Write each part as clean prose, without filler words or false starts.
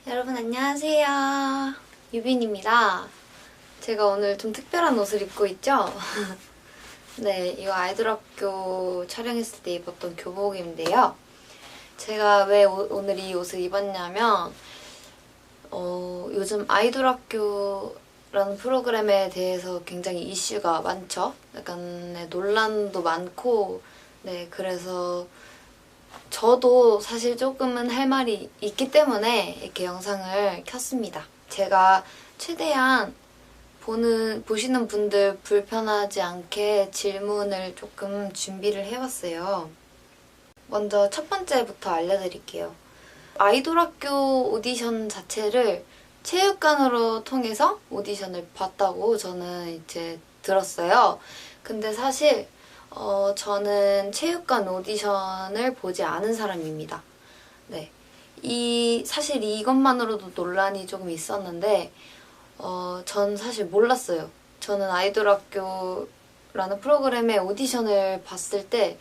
여러분 안녕하세요. 유빈입니다. 제가 오늘 좀 특별한 옷을 입고 있죠? 네, 이거 아이돌 학교 촬영했을 때 입었던 교복인데요. 제가 왜 오늘 이 옷을 입었냐면 요즘 아이돌 학교라는 프로그램에 대해서 굉장히 이슈가 많죠? 약간 논란도 많고 네, 그래서 저도 사실 조금은 할 말이 있기 때문에 이렇게 영상을 켰습니다. 제가 최대한 보시는 분들 불편하지 않게 질문을 조금 준비를 해봤어요. 먼저 첫 번째부터 알려드릴게요. 아이돌 학교 오디션 자체를 체육관으로 통해서 오디션을 봤다고 저는 이제 들었어요. 근데 사실 저는 체육관 오디션을 보지 않은 사람입니다. 네. 사실 이것만으로도 논란이 조금 있었는데, 전 사실 몰랐어요. 저는 아이돌 학교라는 프로그램의 오디션을 봤을 때,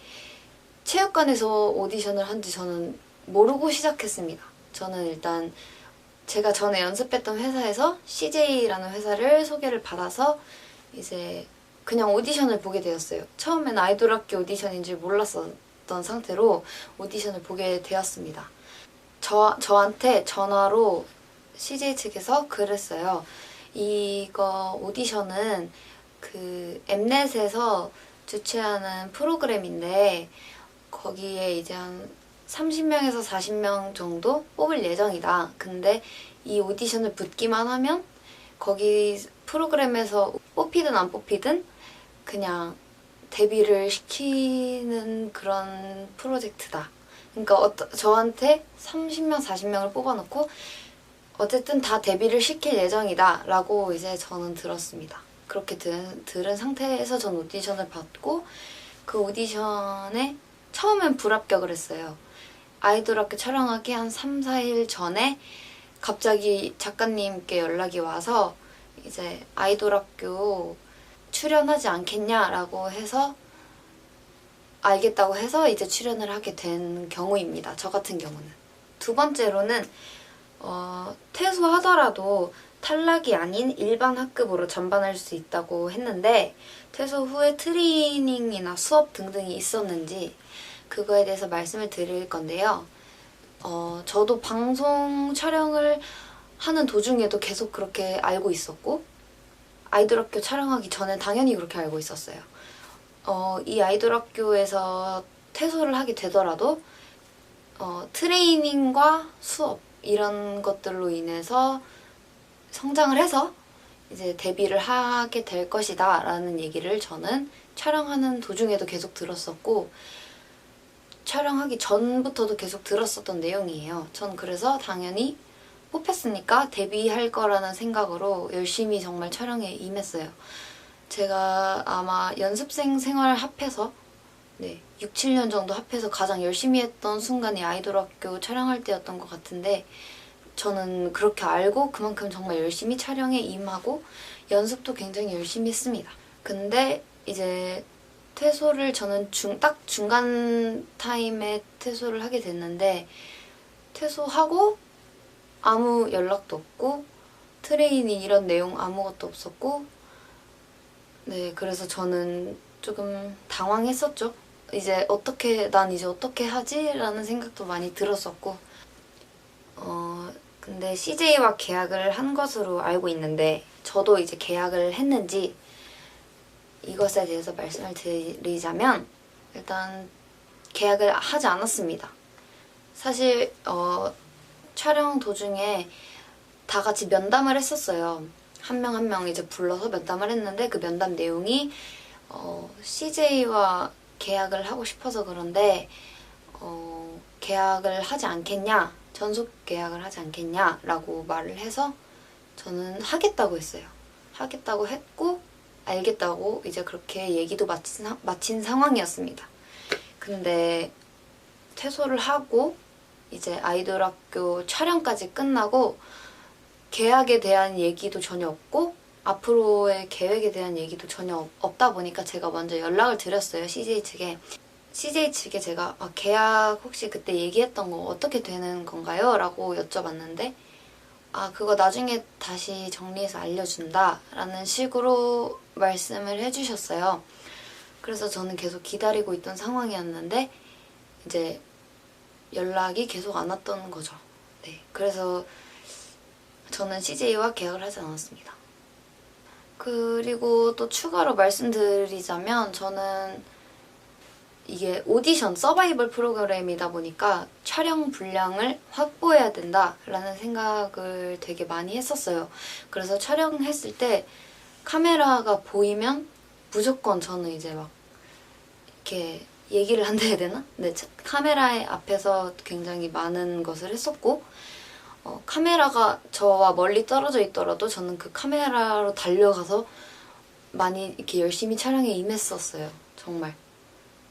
체육관에서 오디션을 한지 저는 모르고 시작했습니다. 저는 일단 제가 전에 연습했던 회사에서 CJ라는 회사를 소개를 받아서 이제 그냥 오디션을 보게 되었어요. 처음엔 아이돌 학교 오디션인 줄 몰랐었던 상태로 오디션을 보게 되었습니다. 저한테 전화로 CJ 측에서 그랬어요. 이거 오디션은 그 엠넷에서 주최하는 프로그램인데 거기에 이제 한 30명에서 40명 정도 뽑을 예정이다. 근데 이 오디션을 붙기만 하면 거기 프로그램에서 뽑히든 안 뽑히든 그냥 데뷔를 시키는 그런 프로젝트다. 그러니까 저한테 30명, 40명을 뽑아놓고 어쨌든 다 데뷔를 시킬 예정이다 라고 이제 저는 들었습니다. 그렇게 들은 상태에서 전 오디션을 받고 그 오디션에 처음엔 불합격을 했어요. 아이돌 학교 촬영하기 한 3, 4일 전에 갑자기 작가님께 연락이 와서 이제 아이돌 학교 출연하지 않겠냐라고 해서 알겠다고 해서 이제 출연을 하게 된 경우입니다. 저 같은 경우는. 두 번째로는 퇴소하더라도 탈락이 아닌 일반 학급으로 전반할 수 있다고 했는데 퇴소 후에 트레이닝이나 수업 등등이 있었는지 그거에 대해서 말씀을 드릴 건데요. 저도 방송 촬영을 하는 도중에도 계속 그렇게 알고 있었고 아이돌 학교 촬영하기 전에 당연히 그렇게 알고 있었어요. 이 아이돌 학교에서 퇴소를 하게 되더라도 트레이닝과 수업 이런 것들로 인해서 성장을 해서 이제 데뷔를 하게 될 것이다 라는 얘기를 저는 촬영하는 도중에도 계속 들었었고 촬영하기 전부터도 계속 들었었던 내용이에요. 전 그래서 당연히 뽑혔으니까 데뷔할 거라는 생각으로 열심히 정말 촬영에 임했어요. 제가 아마 연습생 생활 합해서 6, 7년 정도 합해서 가장 열심히 했던 순간이 아이돌 학교 촬영할 때였던 것 같은데 저는 그렇게 알고 그만큼 정말 열심히 촬영에 임하고 연습도 굉장히 열심히 했습니다. 근데 이제 퇴소를 저는 딱 중간 타임에 퇴소를 하게 됐는데 퇴소하고 아무 연락도 없고 트레이닝 이런 내용 아무것도 없었고 네, 그래서 저는 조금 당황했었죠. 난 이제 어떻게 하지? 라는 생각도 많이 들었었고 근데 CJ와 계약을 한 것으로 알고 있는데 저도 이제 계약을 했는지 이것에 대해서 말씀을 드리자면 일단 계약을 하지 않았습니다. 사실 촬영 도중에 다 같이 면담을 했었어요. 한 명 한 명 이제 불러서 면담을 했는데 그 면담 내용이 CJ와 계약을 하고 싶어서 그런데 계약을 하지 않겠냐, 전속 계약을 하지 않겠냐 라고 말을 해서 저는 하겠다고 했어요. 하겠다고 했고 알겠다고 이제 그렇게 얘기도 마친 상황이었습니다. 근데 퇴소를 하고 이제 아이돌 학교 촬영까지 끝나고 계약에 대한 얘기도 전혀 없고 앞으로의 계획에 대한 얘기도 전혀 없다 보니까 제가 먼저 연락을 드렸어요. CJ 측에. CJ 측에 제가 계약 혹시 그때 얘기했던 거 어떻게 되는 건가요? 라고 여쭤봤는데 아, 그거 나중에 다시 정리해서 알려준다 라는 식으로 말씀을 해주셨어요. 그래서 저는 계속 기다리고 있던 상황이었는데 이제 연락이 계속 안 왔던 거죠. 네, 그래서 저는 CJ와 계약을 하지 않았습니다. 그리고 또 추가로 말씀드리자면 저는 이게 오디션, 서바이벌 프로그램이다 보니까 촬영 분량을 확보해야 된다라는 생각을 되게 많이 했었어요. 그래서 촬영했을 때 카메라가 보이면 무조건 저는 이제 막 이렇게 얘기를 한다 해야 되나? 네, 카메라 앞에서 굉장히 많은 것을 했었고 카메라가 저와 멀리 떨어져 있더라도 저는 그 카메라로 달려가서 많이 이렇게 열심히 촬영에 임했었어요. 정말.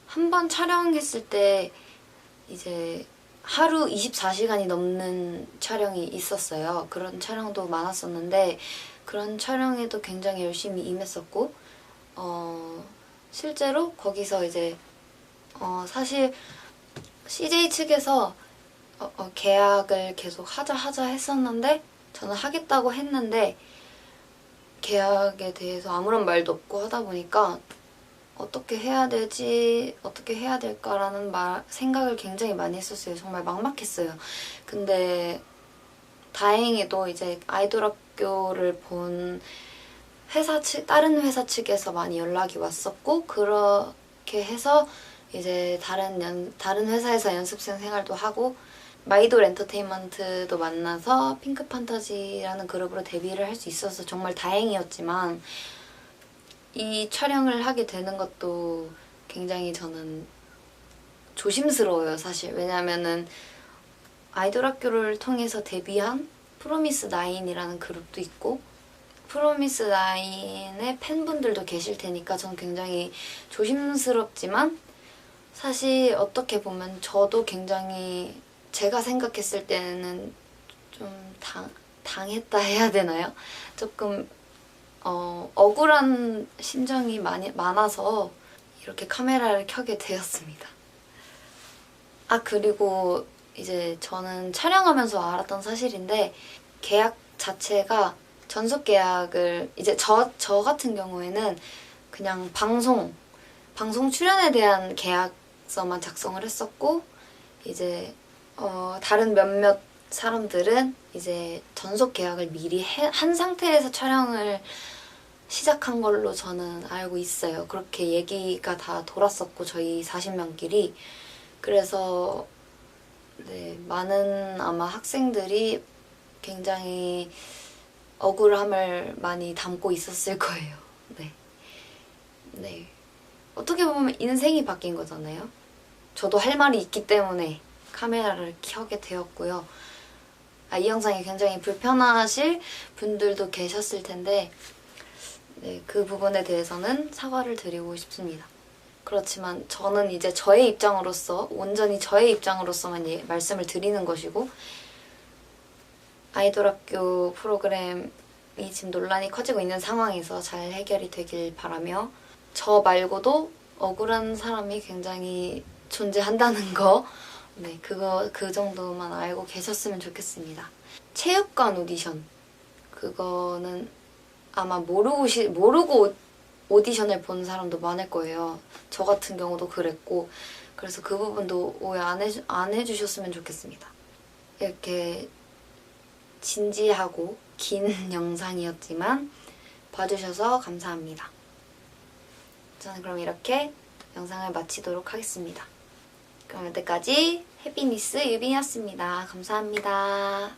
한 번 촬영했을 때 이제 하루 24시간이 넘는 촬영이 있었어요. 그런 촬영도 많았었는데 그런 촬영에도 굉장히 열심히 임했었고 실제로 거기서 이제 사실 CJ 측에서 계약을 계속 하자 했었는데 저는 하겠다고 했는데 계약에 대해서 아무런 말도 없고 하다 보니까 어떻게 해야 되지? 어떻게 해야 될까라는 생각을 굉장히 많이 했었어요. 정말 막막했어요. 근데 다행히도 이제 아이돌 학교를 본 다른 회사 측에서 많이 연락이 왔었고 그렇게 해서 이제 다른 회사에서 연습생 생활도 하고 마이돌 엔터테인먼트도 만나서 핑크판타지라는 그룹으로 데뷔를 할 수 있어서 정말 다행이었지만 이 촬영을 하게 되는 것도 굉장히 저는 조심스러워요, 사실. 왜냐면은 아이돌 학교를 통해서 데뷔한 프로미스 나인이라는 그룹도 있고 프로미스 나인의 팬분들도 계실 테니까 저는 굉장히 조심스럽지만 사실 어떻게 보면 저도 굉장히 제가 생각했을 때는 좀 당했다 해야 되나요? 조금 억울한 심정이 많아서 이렇게 카메라를 켜게 되었습니다. 아, 그리고 이제 저는 촬영하면서 알았던 사실인데 계약 자체가 전속 계약을 이제 저 같은 경우에는 그냥 방송 출연에 대한 계약서만 작성을 했었고 이제 다른 몇몇 사람들은 이제 전속 계약을 미리 한 상태에서 촬영을 시작한 걸로 저는 알고 있어요. 그렇게 얘기가 다 돌았었고 저희 40명끼리 그래서 네, 많은 아마 학생들이 굉장히 억울함을 많이 담고 있었을 거예요. 네. 어떻게 보면 인생이 바뀐 거잖아요. 저도 할 말이 있기 때문에 카메라를 켜게 되었고요. 이 영상이 굉장히 불편하실 분들도 계셨을 텐데 네, 그 부분에 대해서는 사과를 드리고 싶습니다. 그렇지만 저는 이제 저의 입장으로서 온전히 저의 입장으로서만 말씀을 드리는 것이고 아이돌 학교 프로그램이 지금 논란이 커지고 있는 상황에서 잘 해결이 되길 바라며 저 말고도 억울한 사람이 굉장히 존재한다는 거 네, 그 정도만 알고 계셨으면 좋겠습니다. 체육관 오디션 그거는 아마 모르고 오디션을 본 사람도 많을 거예요. 저 같은 경우도 그랬고 그래서 그 부분도 오해 안 해주셨으면 좋겠습니다. 이렇게 진지하고 긴 영상이었지만 봐주셔서 감사합니다. 저는 그럼 이렇게 영상을 마치도록 하겠습니다. 그럼 여태까지 해피니스 유빈이었습니다. 감사합니다.